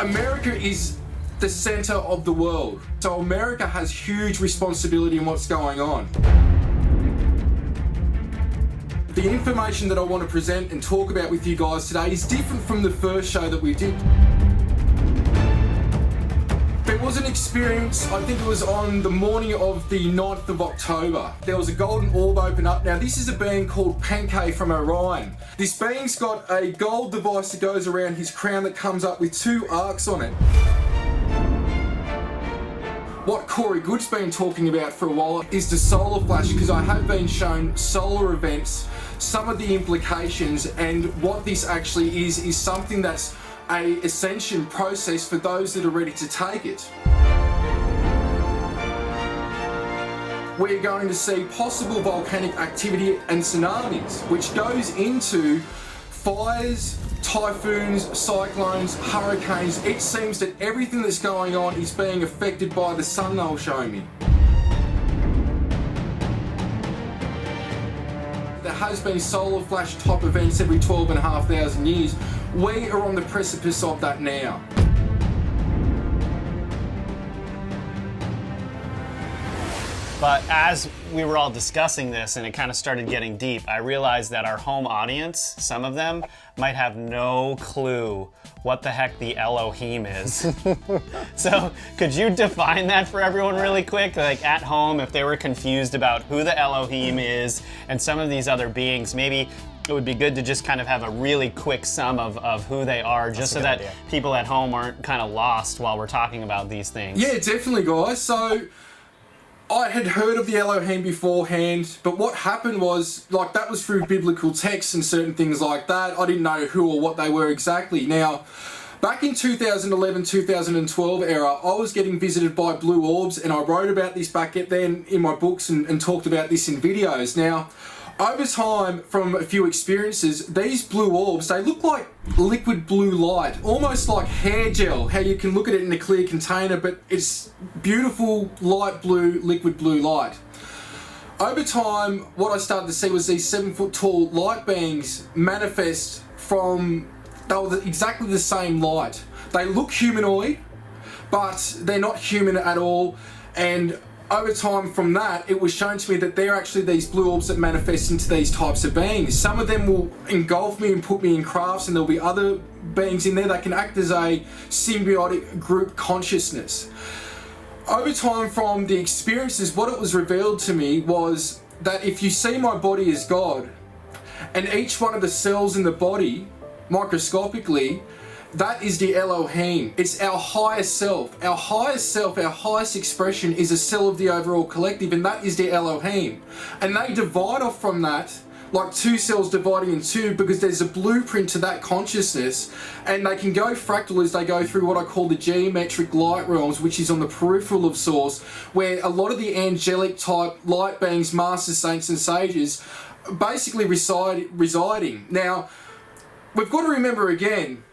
America is the center of the world. So America has huge responsibility in what's going on. The information that I want to present and talk about with you guys today is different from the first show that we did. There was an experience, I think it was on the morning of the 9th of October. There was a golden orb open up. Now this is a being called Pancake from Orion. This being's got a gold device that goes around his crown that comes up with 2 arcs on it. What Corey Good's been talking about for a while is the solar flash, because I have been shown solar events, some of the implications, and what this actually is something that's a ascension process for those that are ready to take it. We're going to see possible volcanic activity and tsunamis, which goes into fires, typhoons, cyclones, hurricanes. It seems that everything that's going on is being affected by the sun, they'll show me. There has been solar flash type events every 12,500 years. We are on the precipice of that now. But as we were all discussing this and it kind of started getting deep, I realized that our home audience, some of them, might have no clue what the heck the Elohim is. So could you define that for everyone really quick? Like at home, if they were confused about who the Elohim is and some of these other beings, maybe it would be good to just kind of have a really quick sum of who they are, just so that people at home aren't kind of lost while we're talking about these things. Yeah, definitely, guys. So I had heard of the Elohim beforehand, but what happened was, like, that was through biblical texts and certain things like that. I didn't know who or what they were exactly. Now, back in 2011, 2012 era, I was getting visited by blue orbs, and I wrote about this back then in my books and talked about this in videos. Now, over time, from a few experiences, these blue orbs, they look like liquid blue light, almost like hair gel, how you can look at it in a clear container, but it's beautiful light blue, liquid blue light. Over time, what I started to see was these 7-foot tall light beings manifest from, they were exactly the same light. They look humanoid, but they're not human at all, and over time from that, it was shown to me that they're actually these blue orbs that manifest into these types of beings. Some of them will engulf me and put me in crafts, and there'll be other beings in there that can act as a symbiotic group consciousness. Over time from the experiences, what it was revealed to me was that if you see my body as God, and each one of the cells in the body, microscopically, that is the Elohim. It's our highest self. Our highest self, our highest expression is a cell of the overall collective, and that is the Elohim. And they divide off from that like 2 cells dividing in 2, because there's a blueprint to that consciousness, and they can go fractal as they go through what I call the geometric light realms, which is on the peripheral of Source, where a lot of the angelic type light beings, masters, saints and sages basically residing. Now, we've got to remember again,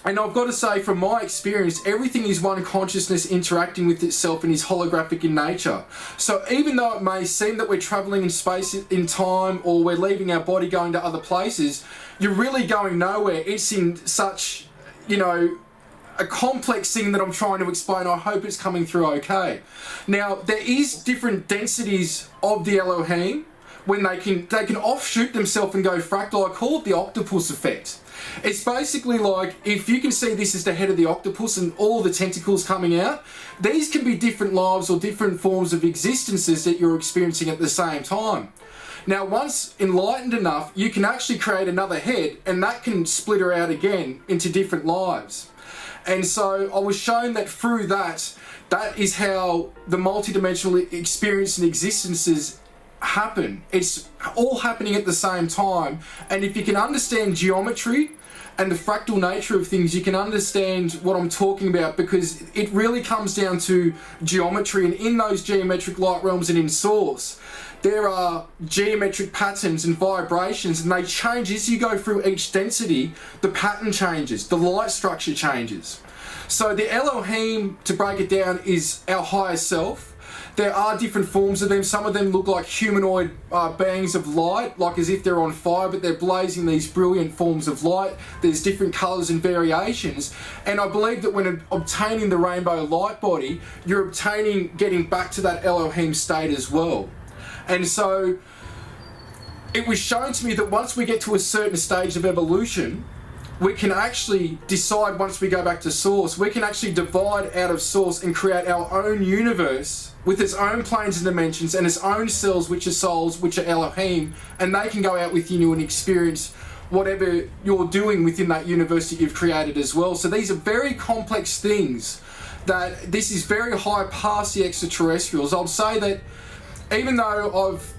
and I've got to say from my experience, everything is one consciousness interacting with itself and is holographic in nature. So even though it may seem that we're traveling in space, in time, or we're leaving our body going to other places, you're really going nowhere. It's in such, you know, a complex thing that I'm trying to explain. I hope it's coming through okay. Now, there is different densities of the Elohim when they can offshoot themselves and go fractal. I call it the octopus effect. It's basically like, if you can see this as the head of the octopus and all the tentacles coming out, these can be different lives or different forms of existences that you're experiencing at the same time. Now, once enlightened enough, you can actually create another head, and that can split her out again into different lives. And so I was shown that through that is how the multidimensional experience and existences happen. It's all happening at the same time, and if you can understand geometry and the fractal nature of things, you can understand what I'm talking about, because it really comes down to geometry. And in those geometric light realms and in Source, there are geometric patterns and vibrations, and they change as you go through each density. The pattern changes, the light structure changes. So the Elohim, to break it down, is our higher self. there are different forms of them. Some of them look like humanoid beings of light, like as if they're on fire, but they're blazing these brilliant forms of light. There's different colours and variations. And I believe that when obtaining the rainbow light body, you're obtaining getting back to that Elohim state as well. And so it was shown to me that once we get to a certain stage of evolution, we can actually decide, once we go back to source, we can actually divide out of source and create our own universe with its own planes and dimensions and its own cells, which are souls, which are Elohim, and they can go out within you and experience whatever you're doing within that universe that you've created as well. So these are very complex things, that this is very high past the extraterrestrials. I'll say that even though I've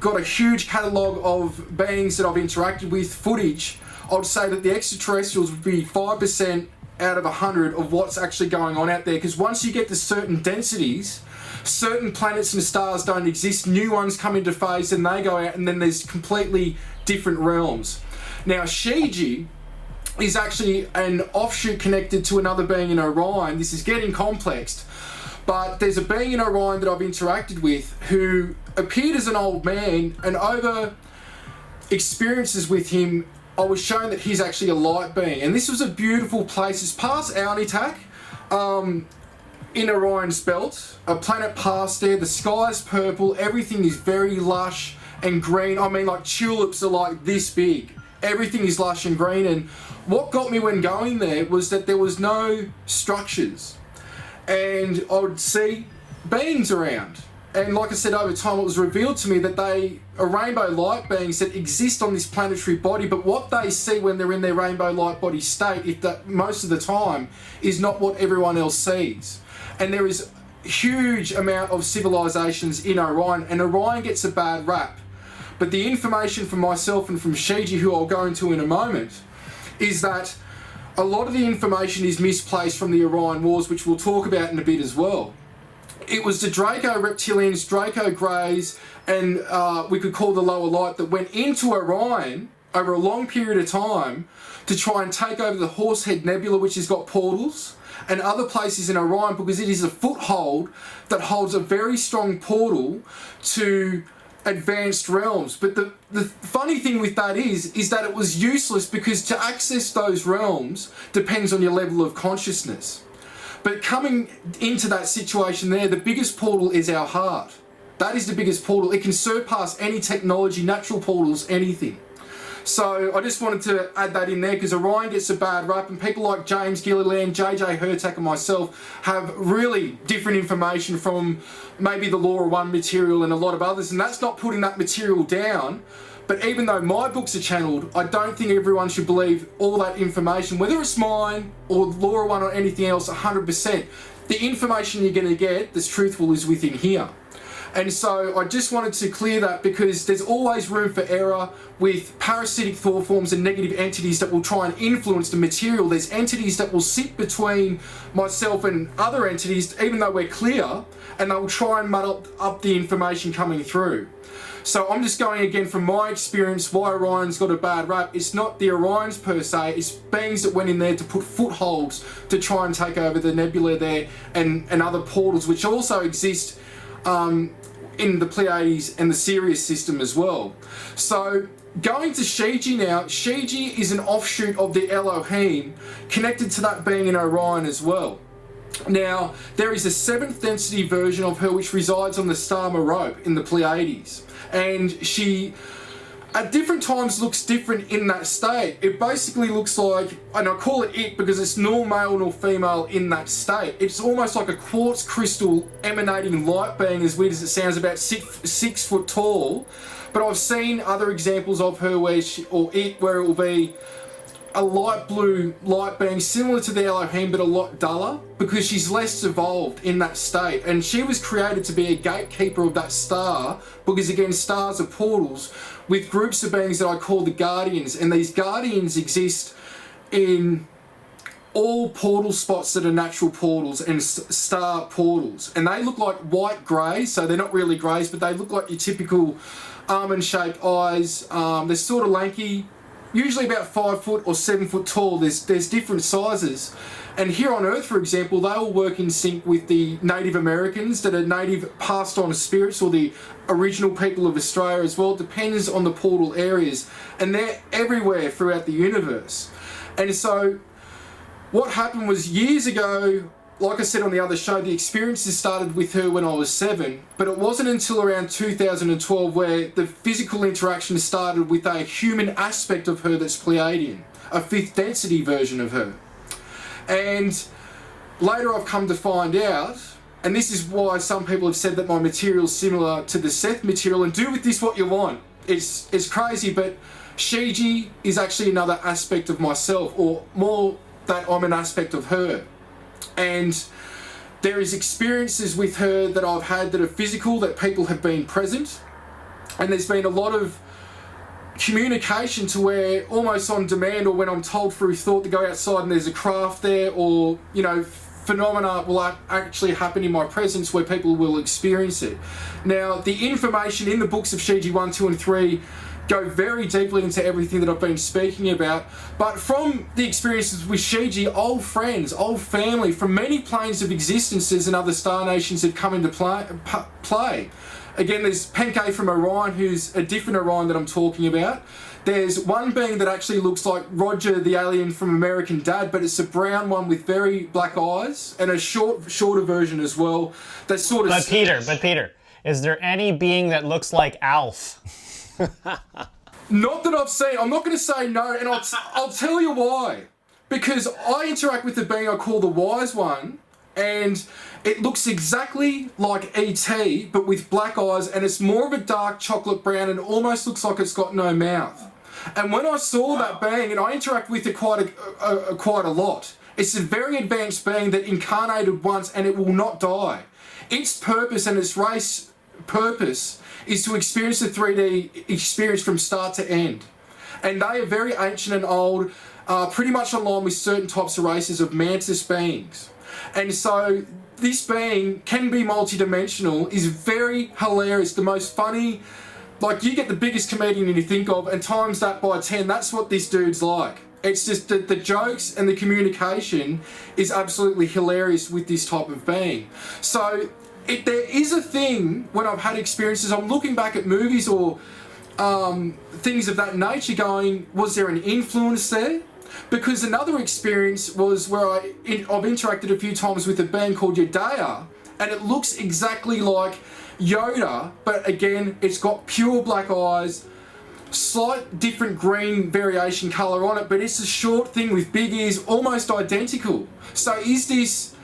got a huge catalogue of beings that I've interacted with, footage, I'd say that the extraterrestrials would be 5% out of 100 of what's actually going on out there, because once you get to certain densities, certain planets and stars don't exist, new ones come into phase and they go out, and then there's completely different realms. Now, Shi-Ji is actually an offshoot connected to another being in Orion. This is getting complex, but there's a being in Orion that I've interacted with who appeared as an old man, and over experiences with him, I was shown that he's actually a light being. And this was a beautiful place. It's past Aunitak, in Orion's belt, a planet past there. The sky's purple, everything is very lush and green. I mean, like, tulips are like this big. Everything is lush and green. And what got me when going there was that there was no structures, and I would see beings around. And like I said, over time it was revealed to me that they are rainbow light beings that exist on this planetary body, but what they see when they're in their rainbow light body state, if that most of the time, is not what everyone else sees. And there is a huge amount of civilizations in Orion, and Orion gets a bad rap. But the information from myself and from Shi-Ji, who I'll go into in a moment, is that a lot of the information is misplaced from the Orion Wars, which we'll talk about in a bit as well. It was the Draco reptilians, Draco Greys, and we could call the lower light, that went into Orion over a long period of time to try and take over the Horsehead Nebula, which has got portals, and other places in Orion, because it is a foothold that holds a very strong portal to advanced realms. But the funny thing with that is that it was useless, because to access those realms depends on your level of consciousness. But coming into that situation there, the biggest portal is our heart. That is the biggest portal. It can surpass any technology, natural portals, anything. So I just wanted to add that in there, because Orion gets a bad rap, and people like James Gilliland, JJ Hurtak and myself have really different information from maybe the Law of One material and a lot of others, and that's not putting that material down. But even though my books are channeled, I don't think everyone should believe all that information, whether it's mine or Law of One or anything else, 100%. The information you're going to get that's truthful is within here. And so I just wanted to clear that, because there's always room for error with parasitic thought forms and negative entities that will try and influence the material. There's entities that will sit between myself and other entities, even though we're clear, and they will try and muddle up the information coming through. So I'm just going again from my experience why Orion's got a bad rap. It's not the Orions per se, it's beings that went in there to put footholds to try and take over the nebula there, and other portals which also exist in the Pleiades and the Sirius system as well. So going to Shi-Ji now, Shi-Ji is an offshoot of the Elohim, connected to that being in Orion as well. Now, there is a 7th density version of her which resides on the star Merope in the Pleiades. And she, at different times, looks different in that state. It basically looks like, and I call it because it's nor male nor female in that state. It's almost like a quartz crystal emanating light being, as weird as it sounds, about 6 foot tall. But I've seen other examples of her where it will be a light blue light being similar to the Elohim, but a lot duller, because she's less evolved in that state. And she was created to be a gatekeeper of that star, because again, stars are portals with groups of beings that I call the Guardians. And these Guardians exist in all portal spots that are natural portals and star portals. And they look like white greys, so they're not really greys, but they look like your typical almond-shaped eyes. They're sort of lanky, usually about 5 foot or 7 foot tall. There's different sizes, And here on Earth, for example, they all work in sync with the Native Americans that are native passed on spirits, or the original people of Australia as well. It depends on the portal areas, and they're everywhere throughout the universe. And so what happened was, years ago, like I said on the other show, the experiences started with her when I was 7, but it wasn't until around 2012 where the physical interaction started with a human aspect of her that's Pleiadian, a 5th density version of her. And later I've come to find out, and this is why some people have said that my material is similar to the Seth material, and do with this what you want. It's crazy, but Shi-Ji is actually another aspect of myself, or more that I'm an aspect of her. And there is experiences with her that I've had that are physical, that people have been present, and there's been a lot of communication to where almost on demand, or when I'm told through thought to go outside and there's a craft there, or phenomena will actually happen in my presence where people will experience it. Now, the information in the books of Shi-Ji 1, 2 and 3 go very deeply into everything that I've been speaking about, but from the experiences with Shi-Ji, old friends, old family from many planes of existences and other star nations have come into play. Again, there's Penke from Orion, who's a different Orion that I'm talking about. There's one being that actually looks like Roger the alien from American Dad, but it's a brown one with very black eyes, and a shorter version as well. That sort of. But Peter, is there any being that looks like Alf? Not that I've seen. I'm not going to say no, and I'll tell you why. Because I interact with the being I call the Wise One, and it looks exactly like E.T., but with black eyes, and it's more of a dark chocolate brown, and almost looks like it's got no mouth. And when I saw that being, and I interact with it quite a lot, it's a very advanced being that incarnated once, and it will not die. Its purpose and its race purpose is to experience the 3D experience from start to end. And they are very ancient and old, pretty much in line with certain types of races of mantis beings. And so this being can be multi-dimensional, is very hilarious, the most funny, like you get the biggest comedian you think of and times that by 10, that's what this dude's like. It's just the jokes and the communication is absolutely hilarious with this type of being. So there is a thing when I've had experiences, I'm looking back at movies or things of that nature going, was there an influence there? Because another experience was where I've interacted a few times with a being called Yedaya, and it looks exactly like Yoda, but again, it's got pure black eyes, slight different green variation colour on it, but it's a short thing with big ears, almost identical. So is this,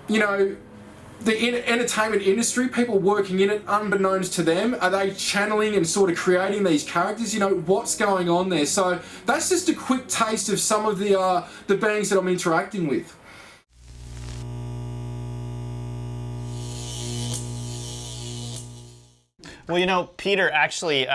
the entertainment industry, people working in it, unbeknownst to them, are they channeling and sort of creating these characters? What's going on there? So that's just a quick taste of some of the beings that I'm interacting with. Well, Peter, actually,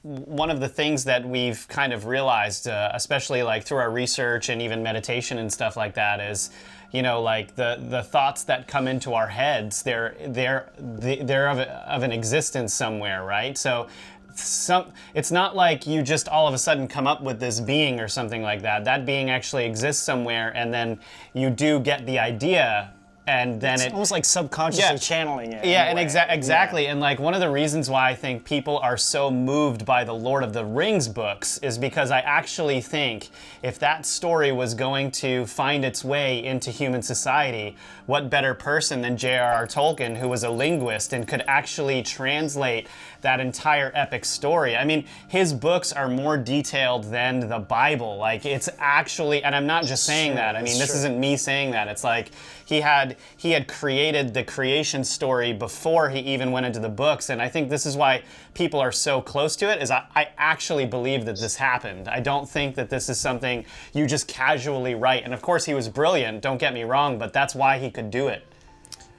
one of the things that we've kind of realized, especially like through our research and even meditation and stuff like that, is like the thoughts that come into our heads, they're of an existence somewhere, right? So it's not like you just all of a sudden come up with this being or something like that. That being actually exists somewhere, and then you do get the idea. And then it's almost like subconsciously channeling it. Yeah, and exactly. Yeah. And like one of the reasons why I think people are so moved by the Lord of the Rings books is because I actually think if that story was going to find its way into human society, what better person than J.R.R. Tolkien, who was a linguist and could actually translate that entire epic story. I mean, his books are more detailed than the Bible. Like, it's actually, and I'm not just saying that. I mean, this isn't me saying that. It's like he had created the creation story before he even went into the books, and I think this is why people are so close to it, is I actually believe that this happened. I don't think that this is something you just casually write. And of course, he was brilliant, don't get me wrong, but that's why he could do it.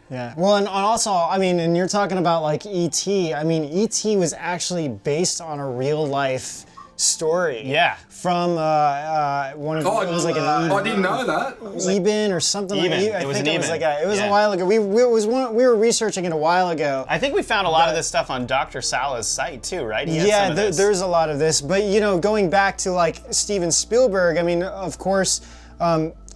Yeah, well, and also, I mean, and you're talking about like E.T. I mean, E.T. was actually based on a real life story. Yeah. From one of it was like an I didn't know that. Eben or something like that. It was a while ago. We were researching it a while ago. I think we found a lot of this stuff on Dr. Sala's site too, right? Yeah, there's a lot of this. But going back to like Steven Spielberg, I mean, of course,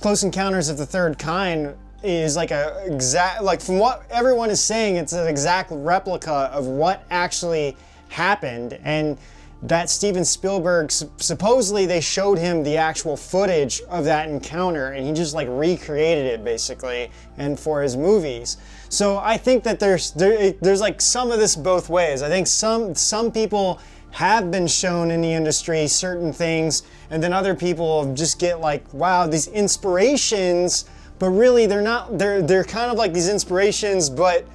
Close Encounters of the Third Kind is like a exact, like from what everyone is saying, it's an exact replica of what actually happened. And that Steven Spielberg, supposedly they showed him the actual footage of that encounter, and he just like recreated it basically, and for his movies. So I think that there's like some of this both ways. I think some people have been shown in the industry certain things, and then other people just get like, wow, these inspirations, but really they're not, they're kind of like these inspirations, but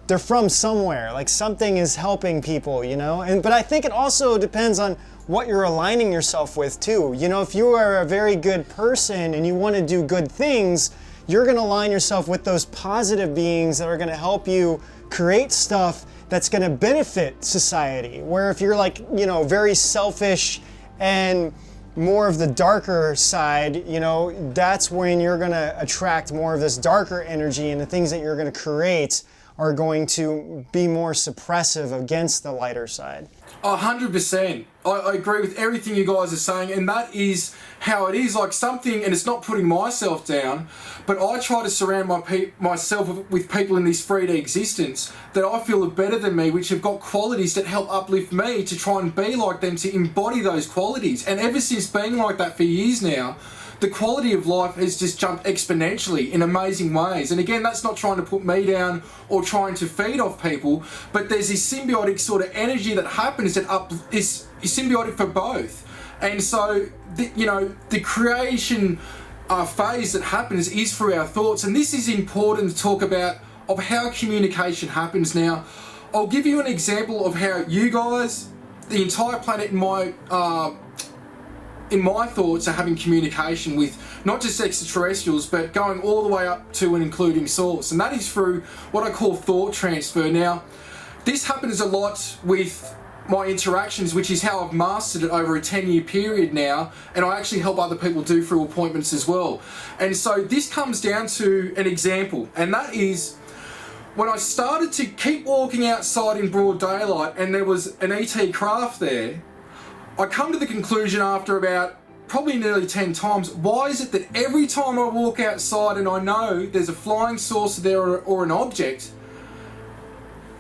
they're from somewhere, like something is helping people, you know? But I think it also depends on what you're aligning yourself with too. You know, if you are a very good person and you want to do good things, you're going to align yourself with those positive beings that are going to help you create stuff that's going to benefit society. Where if you're like, you know, very selfish and more of the darker side, you know, that's when you're going to attract more of this darker energy, and the things that you're going to create are going to be more suppressive against the lighter side. 100%. I agree with everything you guys are saying, and that is how it is. Like something, and it's not putting myself down, but I try to surround myself with people in this 3D existence that I feel are better than me, which have got qualities that help uplift me to try and be like them, to embody those qualities. And ever since being like that for years now, the quality of life has just jumped exponentially in amazing ways. And again, that's not trying to put me down or trying to feed off people, but there's this symbiotic sort of energy that happens that is symbiotic for both. And so, the creation phase that happens is through our thoughts. And this is important to talk about of how communication happens. Now, I'll give you an example of how you guys, the entire planet in my thoughts, are having communication with not just extraterrestrials, but going all the way up to and including Source. And that is through what I call thought transfer. Now, this happens a lot with my interactions, which is how I've mastered it over a 10-year period now, and I actually help other people do through appointments as well. And so this comes down to an example, and that is when I started to keep walking outside in broad daylight and there was an ET craft there, I come to the conclusion after about probably nearly 10 times, why is it that every time I walk outside and I know there's a flying saucer there or an object,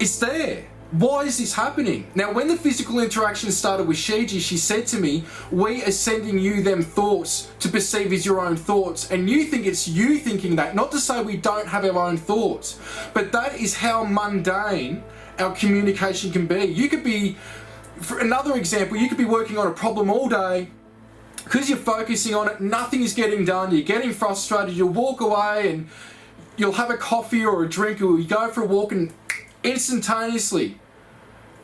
it's there? Why is this happening? Now, when the physical interaction started with Shi-Ji, she said to me, we are sending you them thoughts to perceive as your own thoughts. And you think it's you thinking that. Not to say we don't have our own thoughts, but that is how mundane our communication can be. You could be, for another example, you could be working on a problem all day. Because you're focusing on it, nothing is getting done. You're getting frustrated. You'll walk away and you'll have a coffee or a drink, or you go for a walk, and instantaneously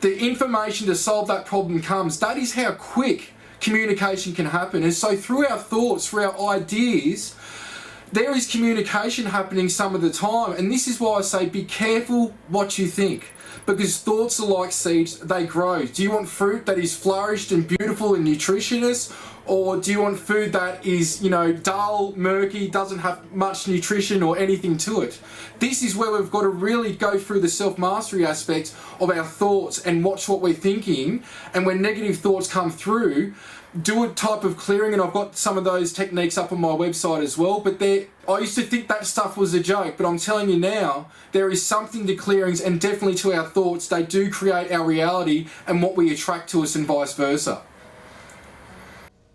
the information to solve that problem comes. That is how quick communication can happen. And so through our thoughts, through our ideas, there is communication happening some of the time. And this is why I say be careful what you think, because thoughts are like seeds, they grow. Do you want fruit that is flourished and beautiful and nutritious? Or do you want food that is, dull, murky, doesn't have much nutrition or anything to it? This is where we've got to really go through the self-mastery aspect of our thoughts and watch what we're thinking. And when negative thoughts come through, do a type of clearing. And I've got some of those techniques up on my website as well. But I used to think that stuff was a joke, but I'm telling you now, there is something to clearings, and definitely to our thoughts. They do create our reality and what we attract to us, and vice versa.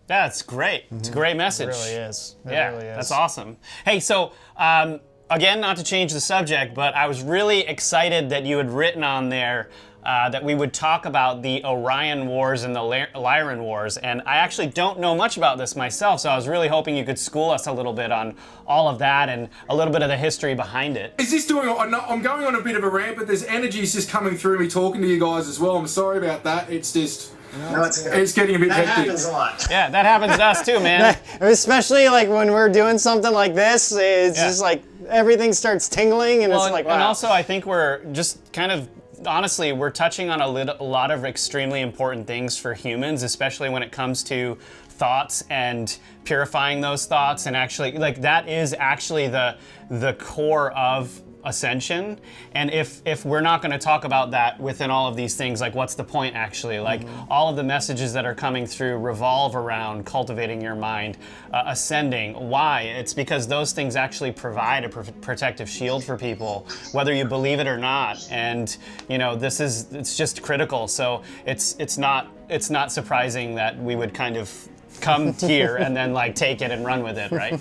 That's great. It's a great message. It really is. It yeah, really is. That's awesome. Hey, so again, not to change the subject, but I was really excited that you had written on there that we would talk about the Orion Wars and the Lyran Wars, and I actually don't know much about this myself, so I was really hoping you could school us a little bit on all of that and a little bit of the history behind it. Is this I'm going on a bit of a rant, but there's energies just coming through me talking to you guys as well. I'm sorry about that. It's just... No, it's getting a bit hectic. That happens a lot. Yeah, that happens to us too, man. Especially like when we're doing something like this, it's just like everything starts tingling, and it's like, wow. And also, I think we're just kind of, honestly, we're touching on a lot of extremely important things for humans, especially when it comes to thoughts and purifying those thoughts, and actually, like, that is actually the core of ascension. And if we're not going to talk about that within all of these things, like what's the point actually? Like all of the messages that are coming through revolve around cultivating your mind, ascending. Why? It's because those things actually provide a protective shield for people, whether you believe it or not. And it's just critical. So it's not surprising that we would kind of come here and then like take it and run with it, right?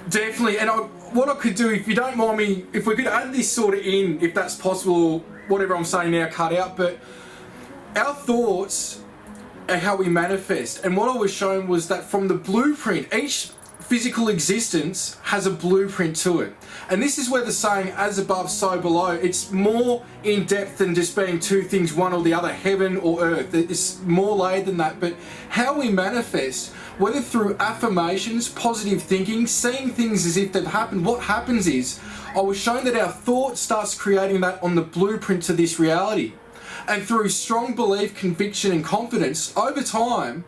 Definitely. And what I could do, if you don't mind me, if we could add this sort of in, if that's possible, whatever I'm saying now cut out, but our thoughts are how we manifest. And what I was shown was that from the blueprint, each physical existence has a blueprint to it. And this is where the saying, as above, so below, it's more in depth than just being two things, one or the other, heaven or earth. It's more layered than that. But how we manifest, whether through affirmations, positive thinking, seeing things as if they've happened, what happens is, I was shown that our thought starts creating that on the blueprint to this reality. And through strong belief, conviction and confidence, over time,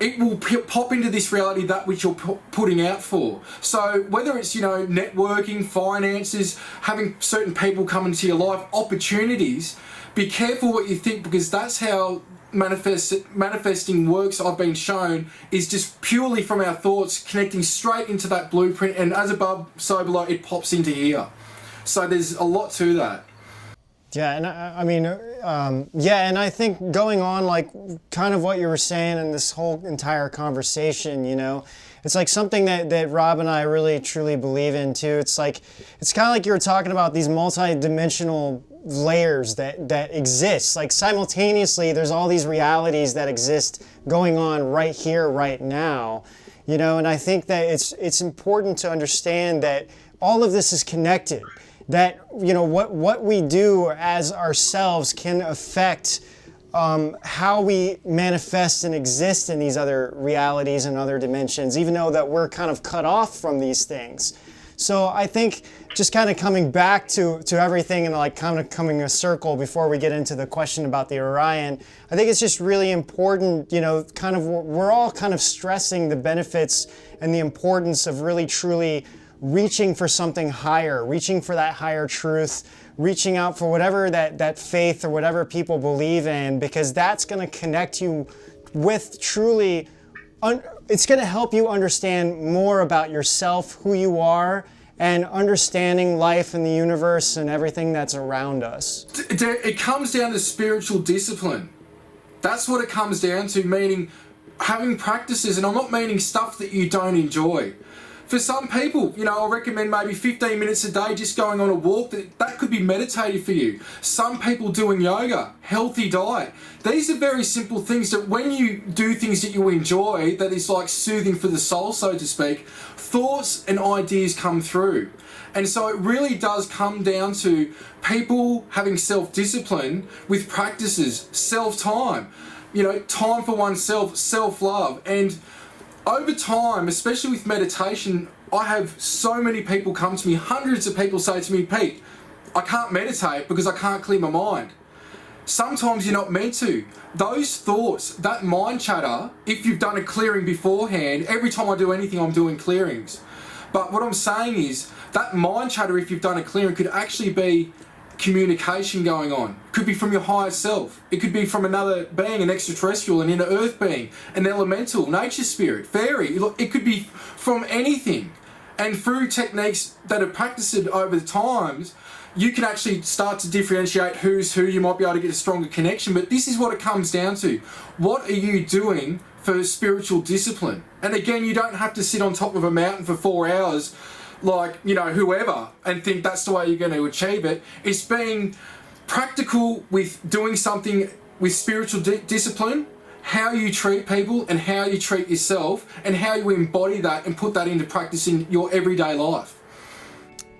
it will pop into this reality that which you're putting out for. So whether it's, networking, finances, having certain people come into your life, opportunities, be careful what you think, because that's how manifesting works. I've been shown is just purely from our thoughts, connecting straight into that blueprint, and as above, so below, it pops into here. So there's a lot to that. Yeah, and and I think going on, like, kind of what you were saying in this whole entire conversation, it's like something that Rob and I really truly believe in too. It's kind of like you were talking about these multi-dimensional layers that exist. Like simultaneously, there's all these realities that exist going on right here, right now, and I think that it's important to understand that all of this is connected. That what we do as ourselves can affect how we manifest and exist in these other realities and other dimensions, even though that we're kind of cut off from these things. So I think just kind of coming back to everything and like kind of coming a circle before we get into the question about the Orion, I think it's just really important, kind of we're all kind of stressing the benefits and the importance of really truly reaching for something higher, reaching for that higher truth, reaching out for whatever that faith or whatever people believe in, because that's going to connect you with truly, it's going to help you understand more about yourself, who you are, and understanding life and the universe and everything that's around us. It comes down to spiritual discipline. That's what it comes down to, meaning having practices, and I'm not meaning stuff that you don't enjoy. For some people, I'll recommend maybe 15 minutes a day just going on a walk. That could be meditative for you. Some people doing yoga, healthy diet. These are very simple things that when you do things that you enjoy, that is like soothing for the soul, so to speak, thoughts and ideas come through. And so it really does come down to people having self-discipline with practices, self-time, time for oneself, self-love. And over time, especially with meditation, I have so many people come to me, hundreds of people say to me, Pete, I can't meditate because I can't clear my mind. Sometimes you're not meant to. Those thoughts, that mind chatter, if you've done a clearing beforehand, every time I do anything, I'm doing clearings. But what I'm saying is, that mind chatter, if you've done a clearing, could actually be communication going on. Could be from your higher self. It could be from another being, an extraterrestrial, an inner earth being, an elemental, nature spirit, fairy. It could be from anything. And through techniques that are practiced over the times, you can actually start to differentiate who's who. You might be able to get a stronger connection. But this is what it comes down to. What are you doing for spiritual discipline? And again, you don't have to sit on top of a mountain for 4 hours like, whoever, and think that's the way you're going to achieve it. It's being practical with doing something with spiritual discipline, how you treat people and how you treat yourself, and how you embody that and put that into practice in your everyday life.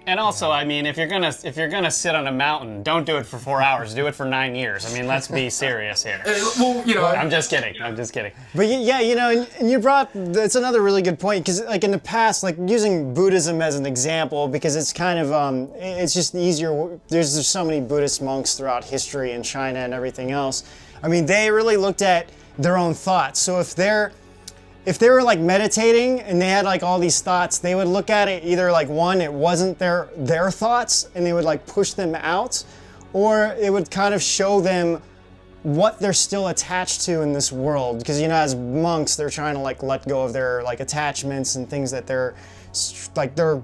And also, I mean, if you're gonna sit on a mountain, don't do it for 4 hours. Do it for 9 years. I mean, let's be serious here. I'm just kidding. But yeah, and you brought, that's another really good point, because like in the past, like using Buddhism as an example, because it's kind of, it's just easier. There's so many Buddhist monks throughout history in China and everything else. I mean, they really looked at their own thoughts. So if if they were like meditating and they had like all these thoughts, they would look at it either like one, it wasn't their thoughts and they would like push them out, or it would kind of show them what they're still attached to in this world. Because, you know, as monks, they're trying to like let go of their like attachments and things that they're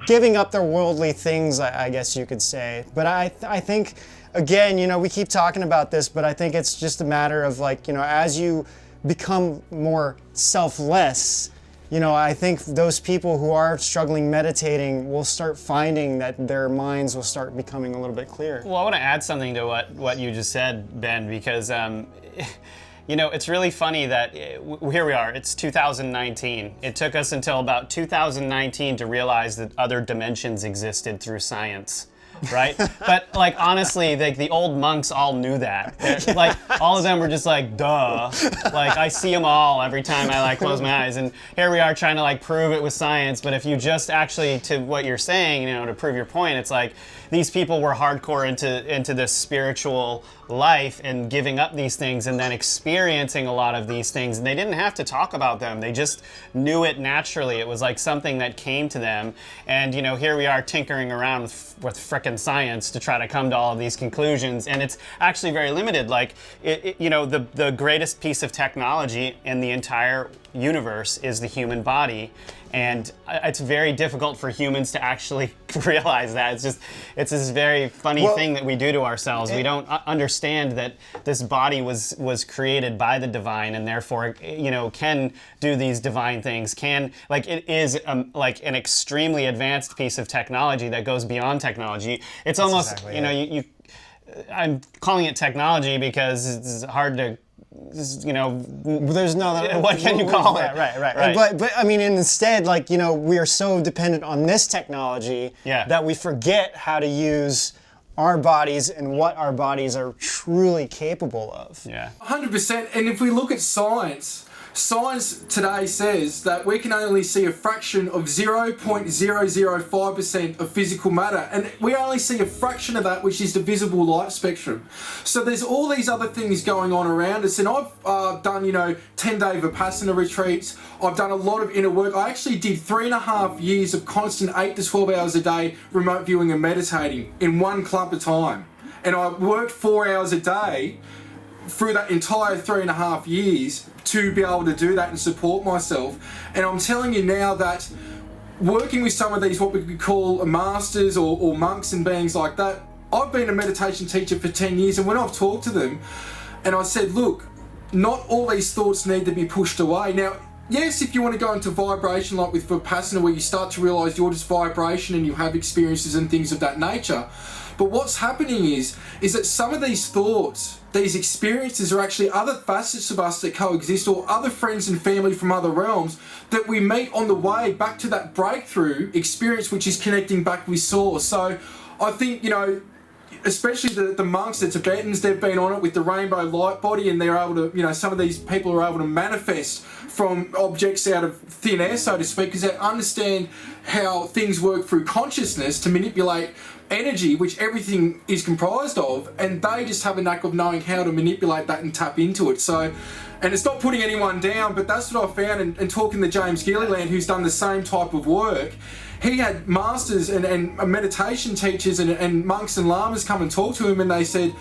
giving up their worldly things, I guess you could say. But I think, again, you know, we keep talking about this, but I think it's just a matter of like, you know, as you become more selfless, you know, I think those people who are struggling meditating will start finding that their minds will start becoming a little bit clearer. Well, I want to add something to what you just said, Ben, because you know, it's really funny that here we are, it's 2019. It took us until about 2019 to realize that other dimensions existed through science. Right? But like honestly, like the old monks all knew that. Like all of them were just like, duh. Like I see them all every time I like close my eyes. And here we are trying to like prove it with science. But if you just actually, to what you're saying, you know, to prove your point, it's like these people were hardcore into this spiritual life and giving up these things and then experiencing a lot of these things. And they didn't have to talk about them. They just knew it naturally. It was like something that came to them. And, you know, here we are tinkering around with frickin' science to try to come to all of these conclusions. And it's actually very limited. Like, you know, the greatest piece of technology in the entire universe is the human body. And it's very difficult for humans to actually realize that. It's this very funny thing that we do to ourselves. We don't understand that this body was created by the divine and therefore, you know, can do these divine things. Like it is like an extremely advanced piece of technology that goes beyond technology. It's almost, exactly, you know, I'm calling it technology because it's hard to, you know, there's no, what can you call it? Right. But I mean, instead, like, you know, we are so dependent on this technology that we forget how to use our bodies and what our bodies are truly capable of. Yeah. 100%. And if we look at science today says that we can only see a fraction of 0.005% of physical matter, and we only see a fraction of that, which is the visible light spectrum. So there's all these other things going on around us, and I've done, you know, 10-day Vipassana retreats. I've done a lot of inner work. I actually did 3.5 years of constant 8 to 12 hours a day remote viewing and meditating in one clump of time. And I worked 4 hours a day through that entire 3.5 years to be able to do that and support myself. And I'm telling you now that working with some of these, what we could call masters or monks and beings like that, I've been a meditation teacher for 10 years, and when I've talked to them and I said, look, not all these thoughts need to be pushed away. Now, yes, if you want to go into vibration like with Vipassana, where you start to realize you're just vibration and you have experiences and things of that nature. But what's happening is that some of these thoughts, these experiences are actually other facets of us that coexist, or other friends and family from other realms that we meet on the way back to that breakthrough experience, which is connecting back with Source. So I think, you know, especially the monks, the Tibetans, they've been on it with the rainbow light body, and they're able to, you know, some of these people are able to manifest from objects out of thin air, so to speak, because they understand how things work through consciousness to manipulate energy, which everything is comprised of, and they just have a knack of knowing how to manipulate that and tap into it. So, and it's not putting anyone down, but that's what I found in talking to James Gilliland, who's done the same type of work. He had masters and meditation teachers and monks and lamas come and talk to him, and they said,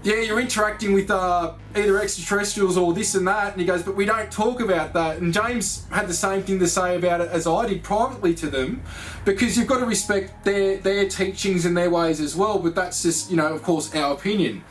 yeah, you're interacting with either extraterrestrials or this and that. And he goes, but we don't talk about that. And James had the same thing to say about it as I did privately to them, because you've got to respect their teachings and their ways as well. But that's just, you know, of course, our opinion.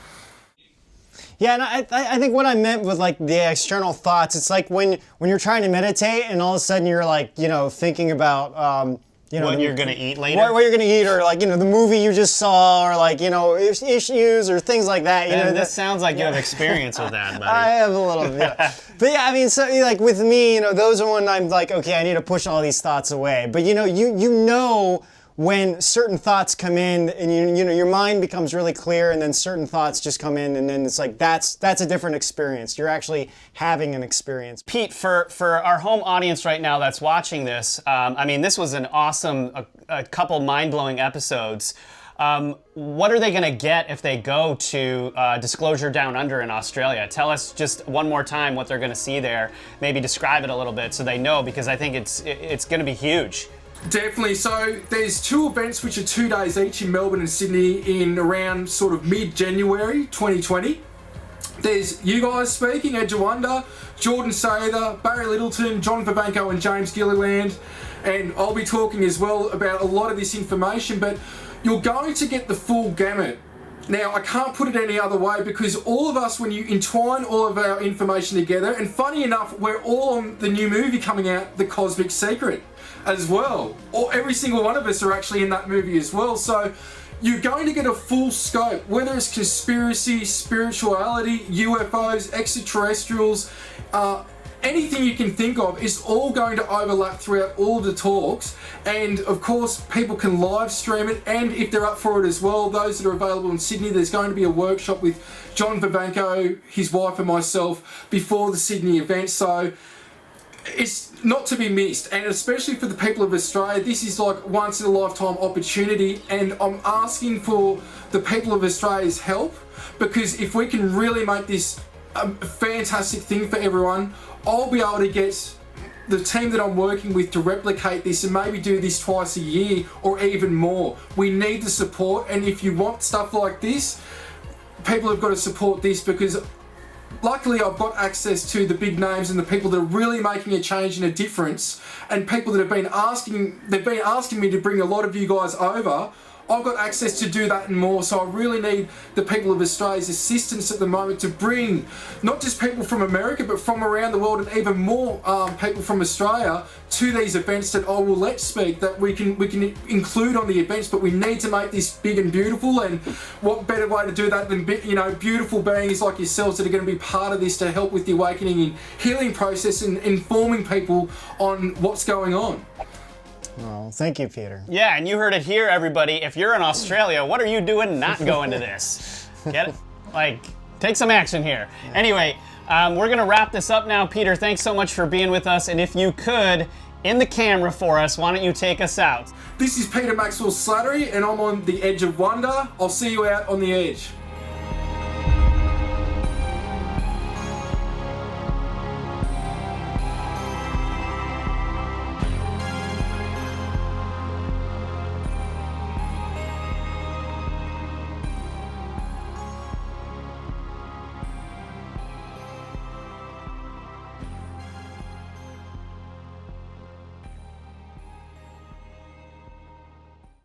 Yeah, and I think what I meant with like the external thoughts, it's like when you're trying to meditate and all of a sudden you're like, you know, thinking about, you know, what you're going to eat later? What you're going to eat, or like, you know, the movie you just saw, or like, you know, issues or things like that. You know, this sounds like you have experience with that, buddy. I have a little bit. But yeah, I mean, so like with me, you know, those are when I'm like, okay, I need to push all these thoughts away. But you know when certain thoughts come in, and you know your mind becomes really clear, and then certain thoughts just come in, and then it's like that's a different experience. You're actually having an experience. Pete, for our home audience right now that's watching this, I mean, this was an awesome, a couple mind-blowing episodes. What are they going to get if they go to Disclosure Down Under in Australia? Tell us just one more time what they're going to see there. Maybe describe it a little bit so they know, because I think it's going to be huge. Definitely. So there's 2 events which are 2 days each in Melbourne and Sydney in around sort of mid-January 2020. There's you guys speaking, Edge of Wonder, Jordan Sather, Barry Littleton, John Vivanco and James Gilliland, and I'll be talking as well about a lot of this information, but you're going to get the full gamut. Now, I can't put it any other way, because all of us, when you entwine all of our information together, and funny enough, we're all on the new movie coming out, The Cosmic Secret, as well. Or every single one of us are actually in that movie as well. So you're going to get a full scope, whether it's conspiracy, spirituality, UFOs, extraterrestrials, anything you can think of is all going to overlap throughout all of the talks. And of course, people can live stream it, and if they're up for it as well, those that are available in Sydney, there's going to be a workshop with John Vivanco, his wife and myself before the Sydney event. So it's not to be missed, and especially for the people of Australia, this is like once in a lifetime opportunity, and I'm asking for the people of Australia's help, because if we can really make this a fantastic thing for everyone, I'll be able to get the team that I'm working with to replicate this and maybe do this twice a year or even more. We need the support, and if you want stuff like this, people have got to support this, because luckily I've got access to the big names and the people that are really making a change and a difference, and people that have been asking me to bring a lot of you guys over. I've got access to do that and more, so I really need the people of Australia's assistance at the moment to bring not just people from America, but from around the world, and even more people from Australia to these events that I will let speak, that we can include on the events. But we need to make this big and beautiful, and what better way to do that than beautiful beings like yourselves that are going to be part of this to help with the awakening and healing process and informing people on what's going on. Oh, thank you, Peter. Yeah, and you heard it here, everybody. If you're in Australia, what are you doing not going to this? Get it? Like, take some action here. Anyway, we're going to wrap this up now. Peter, thanks so much for being with us. And if you could, in the camera for us, why don't you take us out? This is Peter Maxwell Slattery, and I'm on the Edge of Wonder. I'll see you out on the edge.